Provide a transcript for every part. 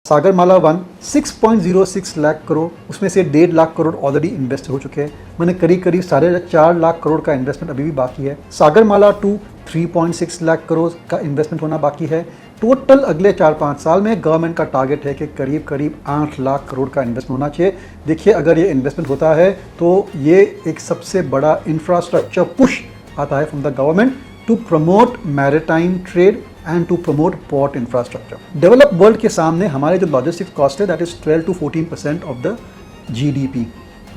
सागरमाला 1 6.06 लाख करोड़, उसमें से 1.5 lakh crore already invest हो चुके हैं। मैंने करीब 4.5 लाख करोड़ का इन्वेस्टमेंट अभी भी बाकी है। सागरमाला 2 3.6 लाख करोड़ का इन्वेस्टमेंट होना बाकी है। टोटल अगले 4-5 साल में गवर्नमेंट का टारगेट है कि करीब 8 लाख करोड़ का इन्वेस्टमेंट होना चाहिए। देखिए, अगर ये इन्वेस्टमेंट होता है तो ये एक सबसे बड़ा इंफ्रास्ट्रक्चर पुश आता है from the government to promote maritime trade and to promote port infrastructure. Develop world के सामने हमारे जो लॉजिस्टिक्स कॉस्ट है that is 12 to 14% of the GDP.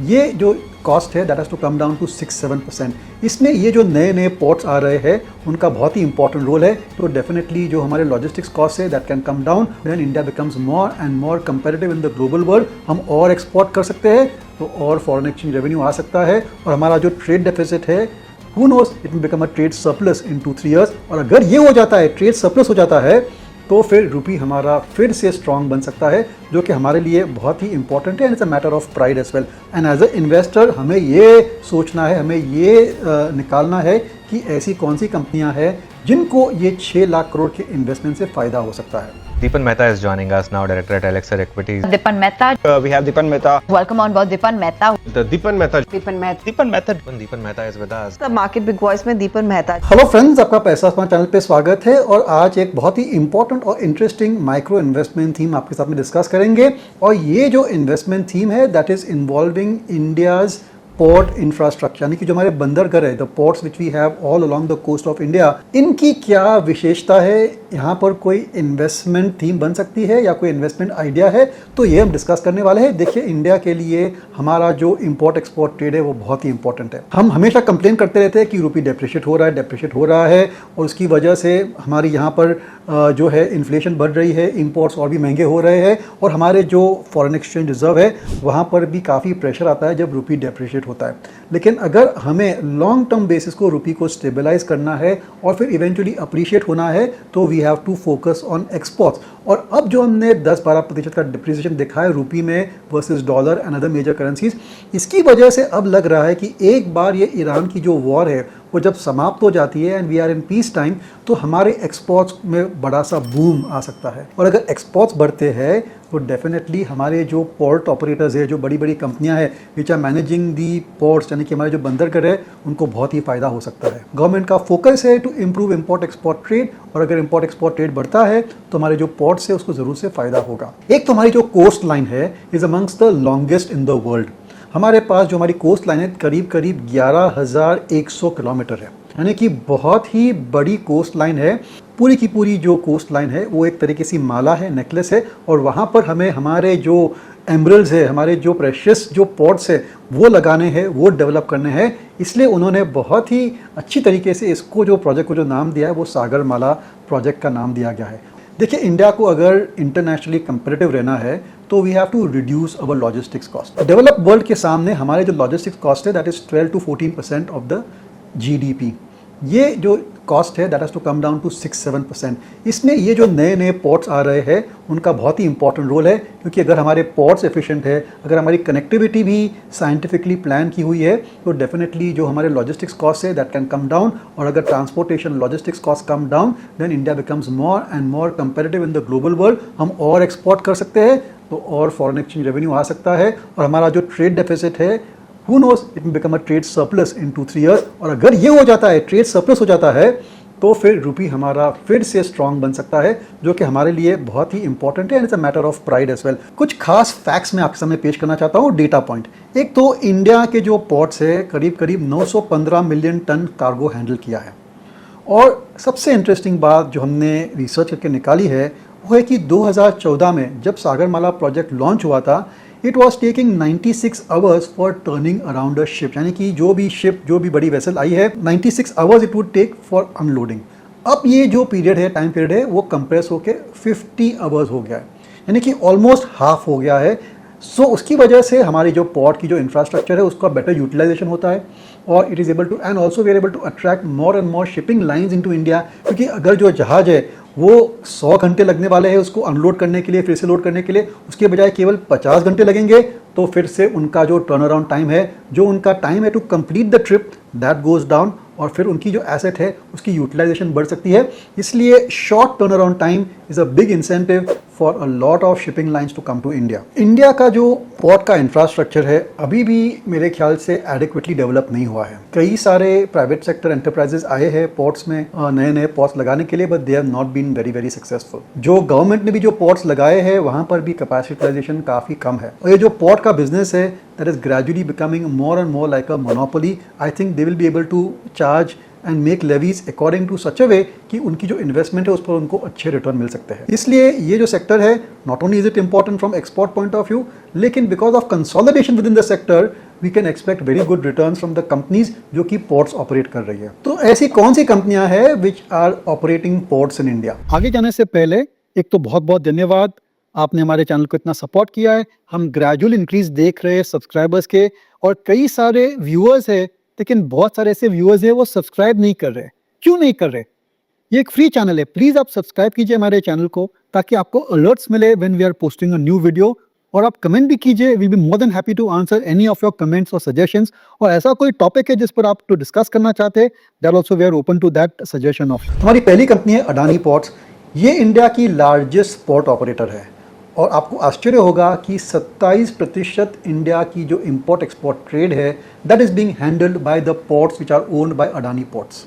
ये जो कॉस्ट है that has to come down to 6-7%। इसमें ये जो नए पोर्ट्स आ रहे हैं उनका बहुत ही इंपॉर्टेंट रोल है। तो डेफिनेटली जो हमारे लॉजिस्टिक्स कॉस्ट है that can come down, then India becomes more and more comparative in the global world. हम और एक्सपोर्ट कर सकते हैं तो और फॉरेन एक्सचेंज रेवेन्यू आ सकता है, और हमारा जो ट्रेड डेफिसिट है who knows it will become a trade surplus in 2-3 years। और अगर ये हो जाता है, ट्रेड सरप्लस हो जाता है, तो फिर रुपी हमारा फिर से स्ट्रांग बन सकता है, जो कि हमारे लिए बहुत ही इंपॉर्टेंट है and it's a matter of pride as well. And as a investor हमें ये सोचना है, हमें ये निकालना है कि ऐसी कौन सी कंपनियां हैं जिनको ये 6 लाख करोड़ के इन्वेस्टमेंट से फ़ायदा हो सकता है। Deepan Mehta is joining us now, director at Elixir Equities. Dipan Mehta. We have Dipan Mehta. Welcome on board Dipan Mehta. The Dipan Mehta. Dipan Mehta. Dipan Mehta. Deepan Mehta is with us. The Market Big Voice में दीपन Mehta. Hello friends, आपका पैसा smart channel पे स्वागत है। और आज एक बहुत ही इंपॉर्टेंट और इंटरेस्टिंग माइक्रो इन्वेस्टमेंट थीम आपके साथ में डिस्कस करेंगे। और ये जो इन्वेस्टमेंट थीम है that is involving India's port infrastructure, यानी कि जो हमारे बंदरगाह है, the ports which we have all along the coast of India, इनकी क्या विशेषता है, यहाँ पर कोई इन्वेस्टमेंट थीम बन सकती है या कोई इन्वेस्टमेंट आइडिया है, तो ये हम डिस्कस करने वाले हैं। देखिए, इंडिया के लिए हमारा जो इंपोर्ट एक्सपोर्ट ट्रेड है वो बहुत ही इंपॉर्टेंट है। हम हमेशा कंप्लेन करते रहते हैं कि रुपी डेप्रिशिएट हो रहा है और उसकी वजह से हमारी यहाँ पर जो है इन्फ्लेशन बढ़ रही है, इंपोर्ट्स और भी महंगे हो रहे हैं, और हमारे जो फॉरेन एक्सचेंज रिजर्व है वहाँ पर भी काफ़ी प्रेशर आता है जब रुपी डेप्रिशिएट होता है। लेकिन अगर हमें लॉन्ग टर्म बेसिस को रुपी को स्टेबलाइज करना है और फिर इवेंचुअली अप्रिशिएट होना है, तो we have to focus on exports. और अब जो हमने 10-12% का डिप्रिसिएशन देखा है रुपी में versus dollar and other major currencies, इसकी वजह से अब लग रहा है कि एक बार ये ईरान की जो वॉर है वो जब समाप्त हो जाती है and we are in peace time, तो हमारे एक्सपोर्ट्स में बड़ा सा बूम आ सकता है। और अगर एक्सपोर्ट्स बढ़ते हैं तो डेफिनेटली हमारे जो पोर्ट ऑपरेटर्स है, जो बड़ी कंपनियां हैं which are managing the ports, यानी कि हमारे जो बंदरगाह है, उनको बहुत ही फायदा हो सकता है। गवर्नमेंट का फोकस है to improve import export trade, और अगर इम्पोर्ट एक्सपोर्ट ट्रेड बढ़ता है तो हमारे जो पोर्ट्स है उसको जरूर से फायदा होगा। एक तो हमारी जो कोस्ट लाइन है is amongst the longest in the world. हमारे पास जो हमारी कोस्ट लाइन है करीब 11,100 किलोमीटर है, यानी कि बहुत ही बड़ी कोस्ट लाइन है। पूरी की पूरी जो कोस्ट लाइन है वो एक तरीके से माला है, नेकलेस है, और वहाँ पर हमें हमारे जो एमरल्ड्स है, हमारे जो प्रेशियस जो पोर्ट्स है वो लगाने हैं, वो डेवलप करने हैं। इसलिए उन्होंने बहुत ही अच्छी तरीके से इसको जो प्रोजेक्ट को जो नाम दिया है वो सागरमाला प्रोजेक्ट का नाम दिया गया है। देखिए, इंडिया को अगर इंटरनेशनली कंपेरेटिव रहना है तो we have to reduce our logistics cost. Develop world के सामने हमारे जो लॉजिस्टिक्स कॉस्ट है that is 12 to 14% of the GDP. ये जो कॉस्ट है that has to come down to 6-7%। इसमें ये जो नए पोर्ट्स आ रहे हैं उनका बहुत ही इंपॉर्टेंट रोल है, क्योंकि अगर हमारे पोर्ट्स एफिशिएंट है, अगर हमारी कनेक्टिविटी भी साइंटिफिकली प्लान की हुई है, तो डेफिनेटली जो हमारे लॉजिस्टिक्स कॉस्ट है दैट कैन कम डाउन। और अगर transportation logistics cost come down, then India becomes more and more comparative in the global world. हम और एक्सपोर्ट कर सकते हैं तो और फॉरेन एक्सचेंज रेवेन्यू आ सकता है, और हमारा जो ट्रेड डेफिसिट है who knows it will become a trade surplus in 2-3 years। और अगर ये हो जाता है, ट्रेड सरप्लस हो जाता है, तो फिर रुपी हमारा फिर से स्ट्रांग बन सकता है, जो कि हमारे लिए बहुत ही इंपॉर्टेंट है and it's a matter of pride as well. कुछ खास फैक्ट्स मैं आपके सामने पेश करना चाहता हूँ, डेटा पॉइंट। एक तो इंडिया के जो पोर्ट्स है करीब 915 मिलियन टन कार्गो हैंडल किया है। और सबसे इंटरेस्टिंग बात जो हमने रिसर्च करके निकाली है वो है कि 2014 में जब सागरमाला प्रोजेक्ट लॉन्च हुआ था, it was taking 96 hours for turning around a ship, यानी कि जो भी शिप, जो भी बड़ी वेसल आई है, 96 hours it would take for unloading. अब ये जो पीरियड है, टाइम पीरियड है, वो कंप्रेस होकर 50 आवर्स हो गया है, यानी कि ऑलमोस्ट हाफ हो गया है। सो उसकी वजह से हमारी जो पोर्ट की जो इंफ्रास्ट्रक्चर है उसका बेटर यूटिलाइजेशन होता है, और it is able to and also we are able to attract more and more shipping lines into India. क्योंकि अगर जो जहाज है वो 100 घंटे लगने वाले हैं उसको अनलोड करने के लिए, फिर से लोड करने के लिए, उसके बजाय केवल 50 घंटे लगेंगे, तो फिर से उनका जो टर्न अराउंड टाइम है, जो उनका टाइम है to complete the trip, that goes down. और फिर उनकी जो एसेट है उसकी यूटिलाइजेशन बढ़ सकती है। इसलिए short turn around time is a big incentive for a lot of shipping lines to come to India. India का जो पोर्ट का इंफ्रास्ट्रक्चर है अभी भी मेरे ख्याल से एडिक्वेटली डेवलप नहीं हुआ है। कई सारे प्राइवेट सेक्टर एंटरप्राइजेस आए हैं पोर्ट्स में नए नए पोर्ट्स लगाने के लिए, but they have not been very very successful. जो गवर्नमेंट ने भी जो पोर्ट्स लगाए हैं वहाँ पर भी कैपेसिटाइजेशन काफ़ी कम है। और ये जो पोर्ट का बिजनेस है that is gradually becoming more and more like a monopoly. I think they will be able to charge and make levies according to such a way कि उनकी जो इन्वेस्टमेंट है उस पर उनको अच्छे रिटर्न मिल सकते हैं। इसलिए ये जो सेक्टर है not only is it important from export point of view, लेकिन because of consolidation within the sector we can expect very good returns from the companies जो कि पोर्ट्स ऑपरेट कर रही है। तो ऐसी कौन सी कंपनियां हैं which are operating ports in India? आगे जाने से पहले एक तो बहुत बहुत धन्यवाद, आपने हमारे चैनल को इतना सपोर्ट किया है। हम ग्रेजुअल इंक्रीज देख रहे हैं सब्सक्राइबर्स के, और कई सारे व्यूअर्स है लेकिन बहुत सारे ऐसे व्यूअर्स हैं वो सब्सक्राइब नहीं कर रहे। क्यों नहीं कर रहे? ये एक फ्री चैनल है, प्लीज़ आप सब्सक्राइब कीजिए हमारे चैनल को ताकि आपको अलर्ट्स मिले when we are posting a new video. और आप कमेंट भी कीजिए, we be more than happy to answer any of your comments और सजेशंस। और ऐसा कोई टॉपिक है जिस पर आप टू डिस्कस करना चाहते हैं, that also we are open to that suggestion of. हमारी पहली कंपनी है अडानी पोर्ट्स। ये इंडिया की लार्जेस्ट पोर्ट ऑपरेटर है और आपको आश्चर्य होगा कि 27% इंडिया की जो इंपोर्ट एक्सपोर्ट ट्रेड है that is being handled by the ports which are owned by Adani ports.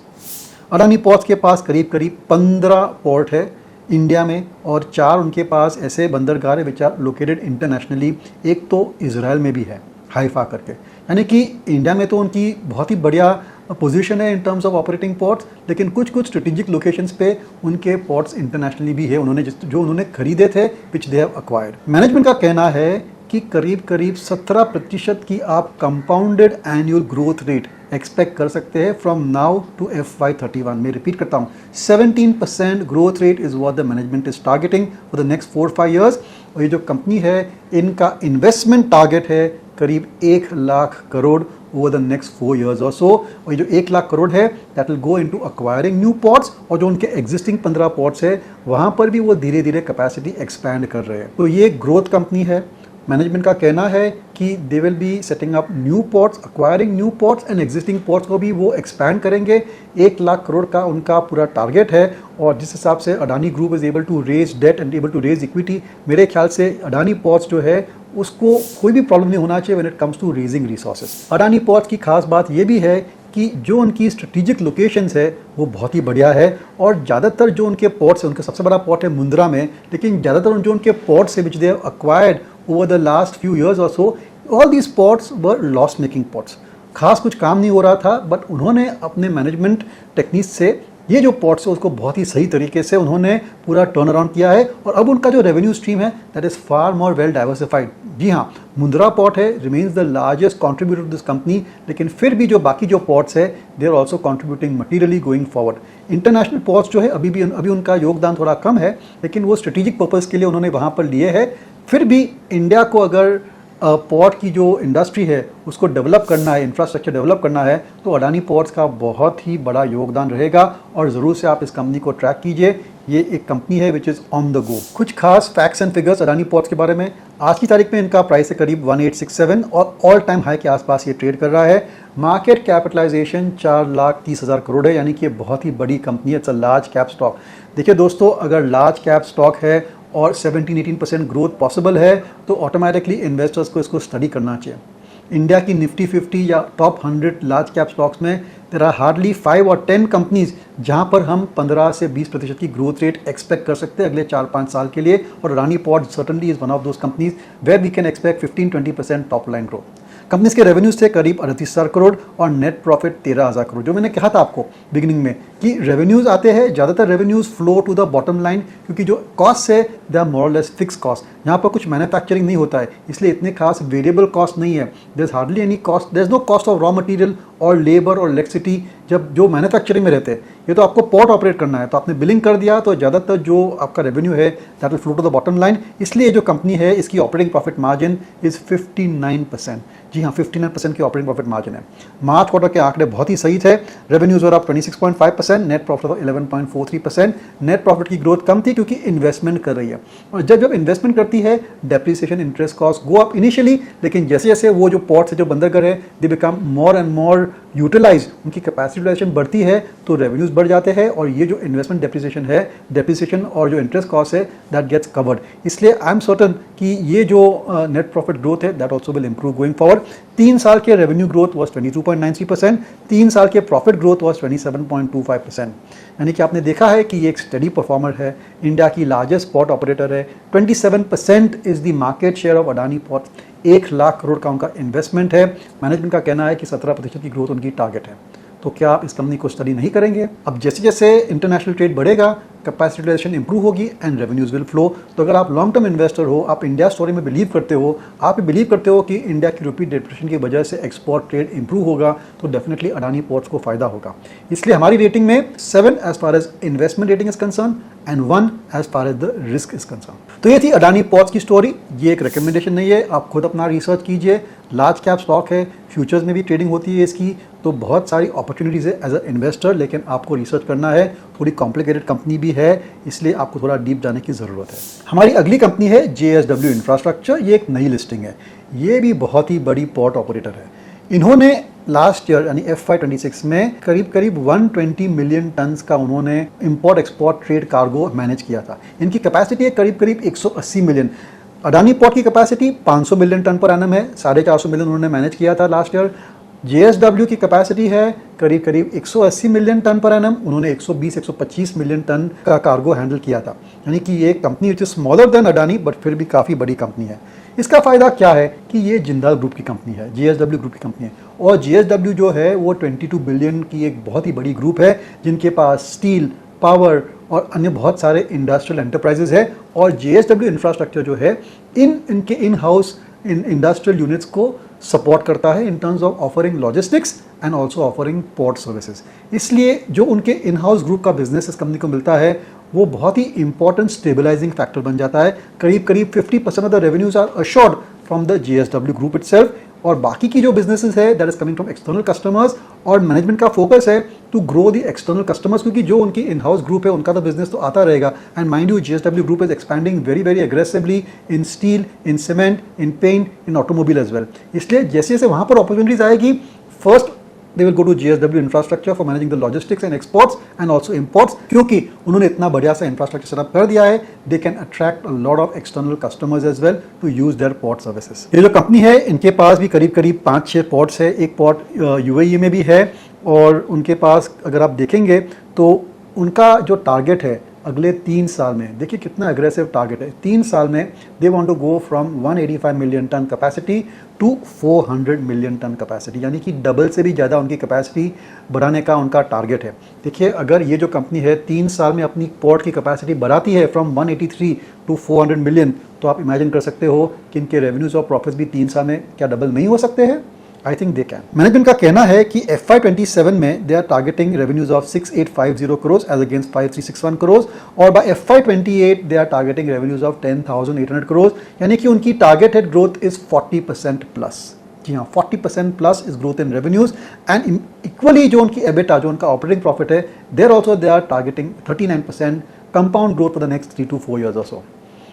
Adani ports के पास करीब करीब 15 पोर्ट है इंडिया में और 4 उनके पास ऐसे बंदरगाह है विच आर लोकेटेड इंटरनेशनली। एक तो इजराइल में भी है, हाइफा करके, यानी कि इंडिया में तो उनकी बहुत ही बढ़िया पोजीशन है in terms of operating ports, लेकिन कुछ कुछ स्ट्रेटेजिक लोकेशंस पे उनके पोर्ट्स इंटरनेशनली भी है उन्होंने जो उन्होंने खरीदे थे विच दे हैव एक्वायर्ड। मैनेजमेंट का कहना है कि करीब करीब 17% की आप compounded annual growth rate expect कर सकते हैं फ्रॉम नाउ टू FY31। मैं रिपीट करता हूँ, 17% growth rate is what the management is targeting for the next 4-5 years. और ये जो कंपनी है इनका इन्वेस्टमेंट टारगेट है करीब 1 lakh crore over the next 4 years और सो। और ये जो 1 लाख करोड़ है that will go into acquiring new ports, और जो उनके एग्जिस्टिंग 15 पोर्ट्स है वहाँ पर भी वो धीरे धीरे कैपेसिटी एक्सपैंड कर रहे हैं। तो ये ग्रोथ कंपनी है। मैनेजमेंट का कहना है कि दे will be setting up new ports, acquiring new ports and existing ports को भी वो एक्सपैंड करेंगे। 1 लाख करोड़ का उनका पूरा टारगेट है। और जिस हिसाब से Adani group is able to raise debt and able to raise equity, मेरे ख्याल से अडानी पोर्ट्स जो है उसको कोई भी प्रॉब्लम नहीं होना चाहिए when it comes to raising resources. Adani ports की खास बात ये भी है कि जो उनकी स्ट्रेटेजिक लोकेशंस है वो बहुत ही बढ़िया है। और ज़्यादातर जो उनके पोर्ट्स है, उनका सबसे बड़ा पोर्ट है मुंद्रा में, लेकिन ज़्यादातर जो उनके पोर्ट्स है which they have acquired over the last few years और so, all these ports were loss making ports. खास कुछ काम नहीं हो रहा था, बट उन्होंने अपने मैनेजमेंट टेक्निक्स से ये जो पोर्ट्स है उसको बहुत ही सही तरीके से उन्होंने पूरा टर्न अराउंड किया है। और अब उनका जो रेवेन्यू स्ट्रीम है that is far more well diversified. जी हाँ, मुंद्रा पोर्ट है remains the largest contributor to this company, लेकिन फिर भी जो बाकी जो पोर्ट्स है they are also contributing materially going forward. International ports जो है अभी उनका योगदान थोड़ा कम है, लेकिन वो स्ट्रेटेजिक पर्पज़ के लिए उन्होंने वहाँ पर लिए है। फिर भी इंडिया को अगर पोर्ट की जो इंडस्ट्री है उसको डेवलप करना है, इंफ्रास्ट्रक्चर डेवलप करना है, तो अडानी पोर्ट्स का बहुत ही बड़ा योगदान रहेगा। और ज़रूर से आप इस कंपनी को ट्रैक कीजिए, ये एक कंपनी है which is on the go. कुछ खास facts and figures Adani ports के बारे में। आज की तारीख में इनका प्राइस है करीब 1867 और ऑल टाइम हाई के आसपास ये ट्रेड कर रहा है। मार्केट कैपिटलाइजेशन 4,30,000 करोड़ है, यानी कि बहुत ही बड़ी कंपनी है। It's a large cap stock. देखिए दोस्तों, अगर लार्ज कैप स्टॉक है और 17-18% ग्रोथ पॉसिबल है तो ऑटोमेटिकली इन्वेस्टर्स को इसको स्टडी करना चाहिए। इंडिया की निफ्टी 50 या टॉप 100 लार्ज कैप स्टॉक्स में देयर आर हार्डली 5 और 10 कंपनीज जहां पर हम 15 से 20% की ग्रोथ रेट एक्सपेक्ट कर सकते हैं अगले 4-5 साल के लिए। और Adani ports certainly is one of those companies where we can expect 15-20% top line growth. Companies के रेवेन्यूज थे करीब 38,000 करोड़ और नेट प्रॉफिट 13,000 करोड़। जो मैंने कहा था आपको बिगिनिंग में कि रेवेन्यूज आते हैं, ज़्यादातर revenues flow to the bottom line, क्योंकि जो कॉस्ट है दे आर मोर और लेस फिक्स कॉस्ट। यहाँ पर कुछ मैन्युफैक्चरिंग नहीं होता है, इसलिए इतने खास वेरिएबल कॉस्ट नहीं है। There is hardly any cost, there is no cost of raw material और लेबर और इलेक्ट्रिसिटी जब जो मैन्युफैक्चरिंग में रहते हैं। ये तो आपको पोर्ट ऑपरेट करना है, तो आपने बिलिंग कर दिया तो ज़्यादातर जो आपका रेवेन्यू है that will flow to the bottom line. इसलिए जो कंपनी है इसकी ऑपरेटिंग प्रॉफिट मार्जिन इज़ 59%। जी हाँ, 59% की ऑपरेटिंग प्रॉफिट मार्जिन है। मार्च क्वार्टर के आंकड़े बहुत ही सही थे। Revenues were up 26.5%, 12%, net profit 11.43%। Net profit की ग्रोथ कम थी क्योंकि इन्वेस्टमेंट कर रही है, और जब इन्वेस्टमेंट करती है depreciation interest cost go up initially, लेकिन जैसे जैसे वो जो पोर्ट्स है जो बंदरगाह है they become more and more utilize, उनकी कैपेसिटी यूटिलाइजेशन बढ़ती है तो रेवेन्यूज बढ़ जाते हैं, और ये जो इन्वेस्टमेंट डेप्रिसिएशन और जो इंटरेस्ट कॉस्ट है दैट गेट्स कवर्ड। इसलिए आई एम सर्टन कि ये जो नेट प्रॉफिट ग्रोथ है that also will improve going forward. 3 साल के रेवेन्यू ग्रोथ वॉज 22.93%, 3 साल के प्रॉफिट ग्रोथ वॉज 27.25%। यानी कि आपने देखा है कि ये एक स्टडी परफॉर्मर है, इंडिया की लार्जेस्ट पोर्ट ऑपरेटर है। 27% is the market share of Adani port, 1 lakh crore का उनका इन्वेस्टमेंट है। मैनेजमेंट का कहना है कि 17% की ग्रोथ उनकी टारगेट है। तो क्या आप इस कंपनी को स्टडी नहीं करेंगे? अब जैसे जैसे इंटरनेशनल ट्रेड बढ़ेगा, कैपेसिटी यूटिलाइजेशन इंप्रूव होगी एंड रेवेन्यूज विल फ्लो। तो अगर आप लॉन्ग टर्म इन्वेस्टर हो, आप इंडिया स्टोरी में बिलीव करते हो, आप बिलीव करते हो कि इंडिया की रुपी डिप्रेशन की वजह से एक्सपोर्ट ट्रेड इंप्रूव होगा, तो डेफिनेटली अडानी पोर्ट्स को फायदा होगा। इसलिए हमारी रेटिंग में 7 as far as investment rating is concern and 1 as far as the risk is concern. तो ये थी अडानी पोर्ट्स की स्टोरी। ये एक रिकमेंडेशन नहीं है, आप खुद अपना रिसर्च कीजिए। लार्ज कैप स्टॉक है, फ्यूचर्स में भी ट्रेडिंग होती है इसकी, तो बहुत सारी अपॉर्चुनिटीज़ है एज अ इन्वेस्टर, लेकिन आपको रिसर्च करना है। थोड़ी कॉम्प्लिकेटेड कंपनी भी है, इसलिए आपको थोड़ा डीप जाने की ज़रूरत है। हमारी अगली कंपनी है JSW इंफ्रास्ट्रक्चर। ये एक नई लिस्टिंग है, ये भी बहुत ही बड़ी पोर्ट ऑपरेटर है। इन्होंने लास्ट ईयर यानी FY26 में करीब 120 मिलियन टन्स का उन्होंने import export trade cargo manage किया था। इनकी कैपेसिटी है करीब 180 मिलियन। अडानी पोर्ट की capacity 500 million ton per annum है, 450 मिलियन उन्होंने मैनेज किया था लास्ट ईयर। JSW की कैपेसिटी है करीब 180 मिलियन टन पर एनम, उन्होंने 120-125 मिलियन टन का कार्गो हैंडल किया था। यानी कि ये company which is smaller than Adani but फिर भी काफ़ी बड़ी कंपनी है। इसका फ़ायदा क्या है कि ये जिंदाल ग्रुप की कंपनी है, JSW ग्रुप की कंपनी है, और JSW जो है वो 22 बिलियन की एक बहुत ही बड़ी ग्रुप है जिनके पास स्टील, पावर और अन्य बहुत सारे इंडस्ट्रियल एंटरप्राइजेज है। और JSW इंफ्रास्ट्रक्चर जो है इनके इन हाउस इंडस्ट्रियल यूनिट्स को सपोर्ट करता है in terms of offering logistics and also offering port services. इसलिए जो उनके इन हाउस ग्रुप का बिजनेस इस कंपनी को मिलता है वो बहुत ही इंपॉर्टेंट स्टेबलाइजिंग फैक्टर बन जाता है। करीब 50% of the revenues are assured from the JSW group itself, और बाकी की जो बिजनेसेस है that is coming from external customers. और मैनेजमेंट का फोकस है to grow the external customers, क्योंकि जो उनकी इन हाउस ग्रुप है उनका तो बिजनेस तो आता रहेगा। And mind you JSW group is expanding very aggressively in steel, in cement, in paint, in automobile as well. इसलिए जैसे जैसे वहाँ पर अपॉर्चुनिटीज आएगी, first they will go to JSW infrastructure for managing the logistics and exports and also imports, क्योंकि उन्होंने इतना बढ़िया सा इंफ्रास्ट्रक्चर सेटअप कर दिया है। they can attract a lot of external customers as well to use their port services। ये जो कंपनी है इनके पास भी करीब 5-6 पोर्ट्स है, एक पोर्ट UAE में भी है, और उनके पास अगर आप देखेंगे तो उनका जो टारगेट है अगले 3 साल में, देखिए कितना एग्रेसिव टारगेट है। 3 साल में they want to go from 185 million ton capacity to 400 million ton capacity, यानी कि डबल से भी ज़्यादा उनकी कैपेसिटी बढ़ाने का उनका टारगेट है। देखिए अगर ये जो कंपनी है 3 साल में अपनी पोर्ट की कैपेसिटी बढ़ाती है फ्रॉम 183 टू 400 मिलियन, तो आप इमेजिन कर सकते हो कि इनके रेवेन्यूज और प्रॉफिट्स भी 3 साल में क्या डबल नहीं हो सकते हैं? I think they can. Management का कहना है कि FY27 में they are targeting revenues of 6850 crore as against 5361 crore, और by FY28 they are targeting revenues of 10,800 crore, यानी कि उनकी टारगेटेड ग्रोथ इज 40% प्लस। जी हाँ, 40% plus is growth in revenues and equally जो उनकी एबिटा, जो उनका ऑपरेटिंग प्रॉफिट है, there also they are targeting 39% compound growth for the next 3 to 4 years or so।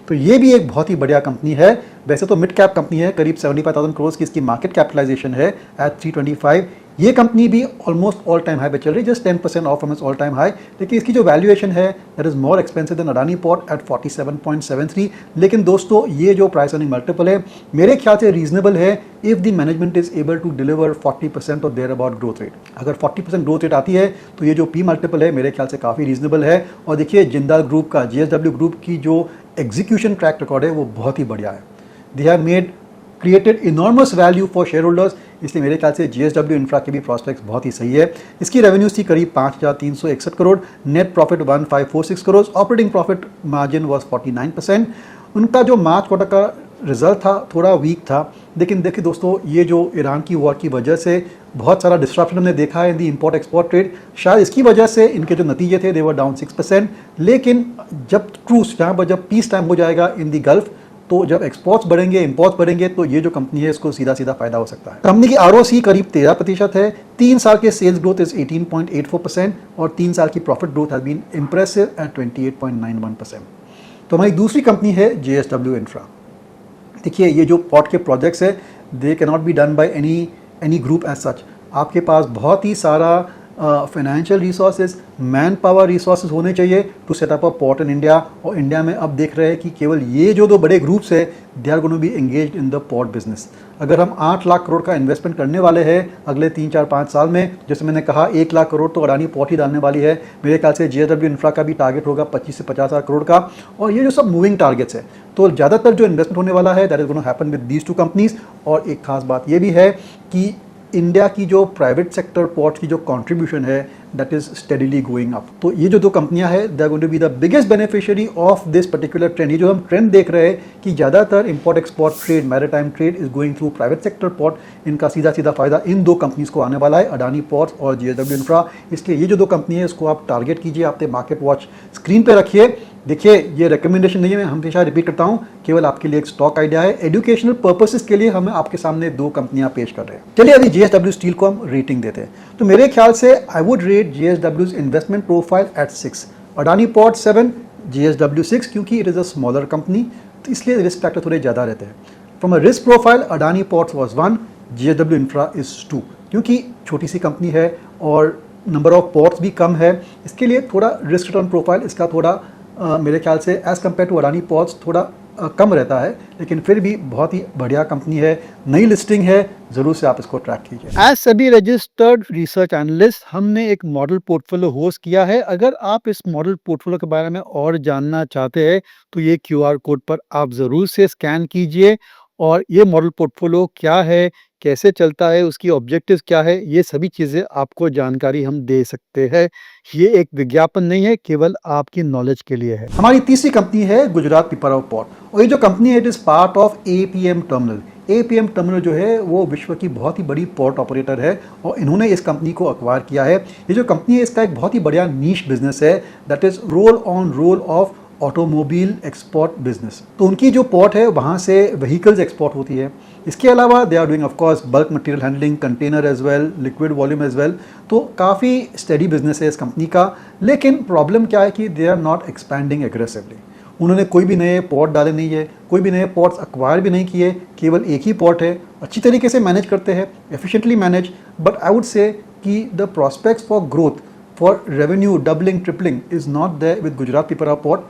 तो ये भी एक बहुत ही बढ़िया कंपनी है। वैसे तो मिड कैप कंपनी है, करीब 75,000 करोड़ की इसकी मार्केट कैपिटलाइजेशन है एट 325। ये कंपनी भी ऑलमोस्ट ऑल टाइम हाई पे चल रही है, just 10% off from its all time high, लेकिन इसकी जो वैल्यूएशन है that is more expensive than Adani port at 47.73। लेकिन दोस्तों ये जो प्राइस अर्निंग मल्टीपल है मेरे ख्याल से रीजनेबल है if the management is able to deliver 40% और देयर अबाउट ग्रोथ रेट। अगर 40% ग्रोथ रेट आती है तो ये जो पी मल्टीपल है मेरे ख्याल से काफ़ी रीजनेबल है। और देखिए जिंदाल ग्रुप का, JSW ग्रुप की जो एग्जीक्यूशन ट्रैक रिकॉर्ड है वो बहुत ही बढ़िया है। They have created enormous value for share holders, इसलिए मेरे ख्याल से JSW इंफ्रा के भी प्रॉस्पेक्ट्स बहुत ही सही है। इसकी रेवेन्यूज थी करीब 5,361 crore, net profit 1,546 crore, operating profit margin was 49%। उनका जो मार्च क्वार्टर का रिजल्ट था थोड़ा वीक था, लेकिन देखिए दोस्तों ये जो ईरान की वॉर की वजह से बहुत सारा डिस्ट्रप्शन हमने देखा है इन दी इंपोर्ट एक्सपोर्ट ट्रेड, शायद इसकी वजह से इनके जो नतीजे थे दे वर डाउन 6%। लेकिन जब ट्रूस जहाँ पर जब पीस टाइम हो जाएगा इन दी गल्फ, तो जब एक्सपोर्ट्स बढ़ेंगे, इंपोर्ट्स बढ़ेंगे, तो ये जो कंपनी है इसको सीधा सीधा फायदा हो सकता है। कंपनी की ROC करीब 13% है, 3 साल के सेल्स ग्रोथ इज 18.84% और 3 साल की profit growth has been impressive at 28.91%। तो हमारी दूसरी कंपनी है JSW इंफ्रा। देखिए, ये जो पॉट के प्रोजेक्ट्स है, they can not be done by any group as such. आपके पास बहुत ही सारा financial resources, man power resources होने चाहिए to set up a port in India. और इंडिया में अब देख रहे हैं कि केवल ये जो दो बड़े ग्रुप्स है, they are going to be engaged in the port business. अगर हम 8 लाख करोड़ का इन्वेस्टमेंट करने वाले हैं अगले 3-4-5 साल में, जैसे मैंने कहा 1 लाख करोड़ तो अडानी पोर्ट ही डालने वाली है, मेरे ख्याल से JSW इंफ्रा का भी टारगेट होगा 25 से 50 हज़ार करोड़ का। और ये जो सब मूविंग टारगेट्स है, तो ज़्यादातर जो इन्वेस्टमेंट होने वाला है that is going to happen with these two companies. और एक खास बात ये भी है कि इंडिया की जो प्राइवेट सेक्टर पोर्ट की जो कंट्रीब्यूशन है that is steadily going up. तो ये जो दो कंपनियां हैं, they are going to be the biggest beneficiary of this particular trend. ये जो हम ट्रेंड देख रहे हैं कि ज़्यादातर import export trade, maritime trade is going through private sector port, इनका सीधा सीधा फायदा इन दो कंपनीज को आने वाला है, अडानी पोर्ट्स और JSW इंफ्रा। इसलिए ये जो दो कंपनी है इसको आप टारगेट कीजिए, आप मार्केट वॉच स्क्रीन पे रखिए। देखिए, ये रिकमेंडेशन नहीं है, मैं हमेशा रिपीट करता हूँ, केवल आपके लिए एक स्टॉक आइडिया है। एजुकेशनल पर्पसेस के लिए हम आपके सामने दो कंपनियां पेश कर रहे हैं। चलिए अभी JSW स्टील को हम रेटिंग देते हैं। तो मेरे ख्याल से I would rate JSW's investment profile at 6, Adani port 7, JSW 6, क्योंकि it is a smaller company, तो इसलिए रिस्क फैक्टर थोड़े ज़्यादा रहते हैं। From a risk profile, Adani ports was 1, JSW infra is 2, क्योंकि छोटी सी कंपनी है और नंबर ऑफ पोर्ट्स भी कम है, इसके लिए थोड़ा रिस्क रिटर्न प्रोफाइल इसका थोड़ा मेरे ख्याल से as compare to Adani ports थोड़ा कम रहता है, लेकिन फिर भी बहुत ही बढ़िया कंपनी है, नई लिस्टिंग है, ज़रूर से आप इसको ट्रैक कीजिए। एज सभी रजिस्टर्ड रिसर्च एनालिस्ट, हमने एक मॉडल पोर्टफोलियो होस्ट किया है। अगर आप इस मॉडल पोर्टफोलियो के बारे में और जानना चाहते हैं तो ये QR कोड पर आप ज़रूर से स्कैन कीजिए और ये मॉडल पोर्टफोलियो क्या है, कैसे चलता है, उसकी ऑब्जेक्टिव्स क्या है, ये सभी चीज़ें आपको जानकारी हम दे सकते हैं। ये एक विज्ञापन नहीं है, केवल आपकी नॉलेज के लिए है। हमारी तीसरी कंपनी है गुजरात पिपराव पोर्ट, और ये जो कंपनी है it is part of APM terminal. APM terminal जो है वो विश्व की बहुत ही बड़ी पोर्ट ऑपरेटर है और इन्होंने इस कंपनी को अक्वायर किया है। ये जो कंपनी है इसका एक बहुत ही बढ़िया नीश बिजनेस है, that is roll on roll of automobile export business. तो उनकी जो पोर्ट है वहाँ से व्हीकल्स एक्सपोर्ट होती है। इसके अलावा they are doing of course bulk material handling, container as well, liquid volume as well. तो काफ़ी स्टेडी बिजनेस है इस कंपनी का, लेकिन प्रॉब्लम क्या है कि they are not expanding aggressively. उन्होंने कोई भी नए पोर्ट डाले नहीं है, कोई भी नए पोर्ट्स अक्वायर भी नहीं किए, केवल एक ही पोर्ट है। अच्छी तरीके से मैनेज करते हैं, efficiently manage, but I would say कि the prospects for growth, for revenue doubling tripling is not there with Gujarat Pipavav port,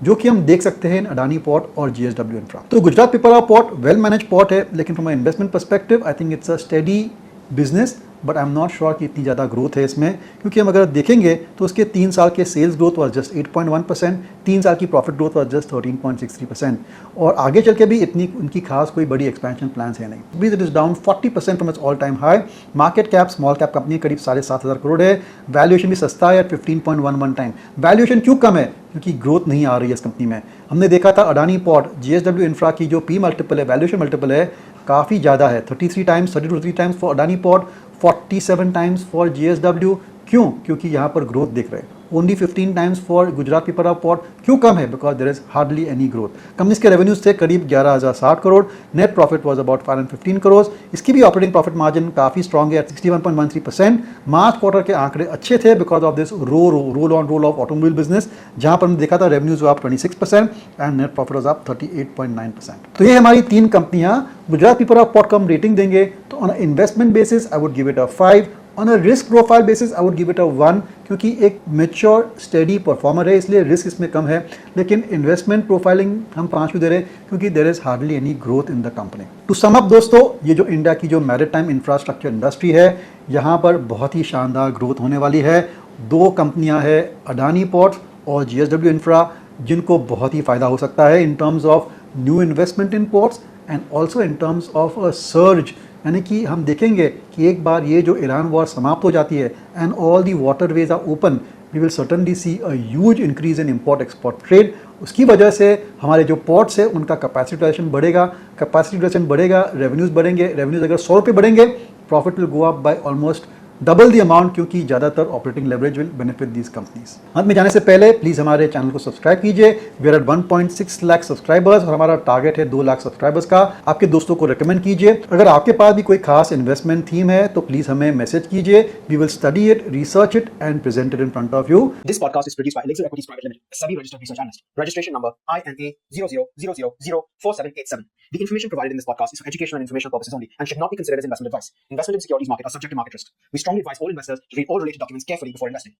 जो कि हम देख सकते हैं इन अडानी पोर्ट और JSW इंफ्रा। तो Gujarat Pipavav port well manage port है, लेकिन from investment perspective I think it's a steady business, but I am not sure कि इतनी ज़्यादा ग्रोथ है इसमें, क्योंकि हम अगर देखेंगे तो उसके 3 साल के सेल्स ग्रोथ वॉज जस्ट 8.1%, 3 साल की प्रॉफिट ग्रोथ वॉज जस्ट 13.63%, और आगे चल के भी इतनी उनकी खास कोई बड़ी एक्सपेंशन प्लान्स है नहीं। बीज it is down 40% from its all time high. Market cap small cap company करीब 7,500 करोड़ है, वैल्यूएशन भी सस्ता है 15.11 टाइम। वैल्यूएशन क्यों कम है? क्योंकि ग्रोथ नहीं आ रही है इस कंपनी में। हमने देखा था अडानी पोर्ट, JSW इंफ्रा की जो P मल्टीपल है, वैल्यूएशन मल्टीपल है, काफ़ी ज़्यादा है, 33 times, 32 times for Adani port, 47 times for JSW। क्यों? क्योंकि यहाँ पर ग्रोथ दिख रहे हैं। Only 15 times for Gujarat Pipavav port. क्यों कम है? Because there is hardly any growth. Companies के रेवेन्यूज थे करीब 11,060 crore, net profit was about 515 crore. इसकी भी ऑपरेटिंग प्रॉफिट मार्जिन काफ़ी स्ट्रॉन्ग है, 61.13%। मार्च क्वार्टर के आंकड़े अच्छे थे because of this roll on roll of automobile business, जहाँ पर हमने देखा था revenues up 26% and net profit was up 38.9%। तो ये हमारी 3 कंपनियाँ। गुजरात पिपराव पोर्ट को हम रेटिंग देंगे तो on investment basis I would give it a 5, on a risk profile basis I would give it a 1, क्योंकि एक मेच्योर स्टेडी परफॉर्मर है इसलिए रिस्क इसमें कम है। लेकिन इन्वेस्टमेंट प्रोफाइलिंग हम 5 क्यों दे रहे हैं? क्योंकि there is hardly any growth in the company. To sum up दोस्तों, ये जो इंडिया की जो मैरीटाइम इंफ्रास्ट्रक्चर इंडस्ट्री है, यहाँ पर बहुत ही शानदार ग्रोथ होने वाली है। 2 कंपनियाँ हैं, अडानी पोर्ट्स और JSW इंफ्रा, जिनको बहुत ही फ़ायदा हो सकता है in terms of new investment in ports and also in terms of a surge. यानी कि हम देखेंगे कि एक बार ये जो ईरान वॉर समाप्त हो जाती है and all the waterways are open, we will certainly see a huge increase in import export trade. उसकी वजह से हमारे जो पोर्ट्स है उनका कैपेसिटी यूटिलाइजेशन बढ़ेगा, कैपेसिटी यूटिलाइजेशन बढ़ेगा, रेवेन्यूज़ बढ़ेंगे। रेवेन्यूज़ अगर 100 रुपये बढ़ेंगे, profit will go up by almost double the amount, क्योंकि ज्यादातर operating leverage will benefit these companies. अंत में जाने से पहले प्लीज हमारे चैनल को सब्सक्राइब कीजिए। We are at 1.6 lakh subscribers और हमारा टारगेट है 2 लाख सब्सक्राइबर्स का। आपके दोस्तों को रिकमेंड कीजिए। अगर आपके पास भी कोई खास इन्वेस्टमेंट थीम है तो प्लीज हमें मैसेज कीजिए। We will study it, research it and present it in front of you. This podcast is produced by Elixir Equities Private Limited, a SEBI registered research analyst. Registration number INA 00004787. The information provided in this podcast is for educational and informational purposes only and should not be considered as investment advice. Investment in securities market are subject to market risk. We strongly advise all investors to read all related documents carefully before investing.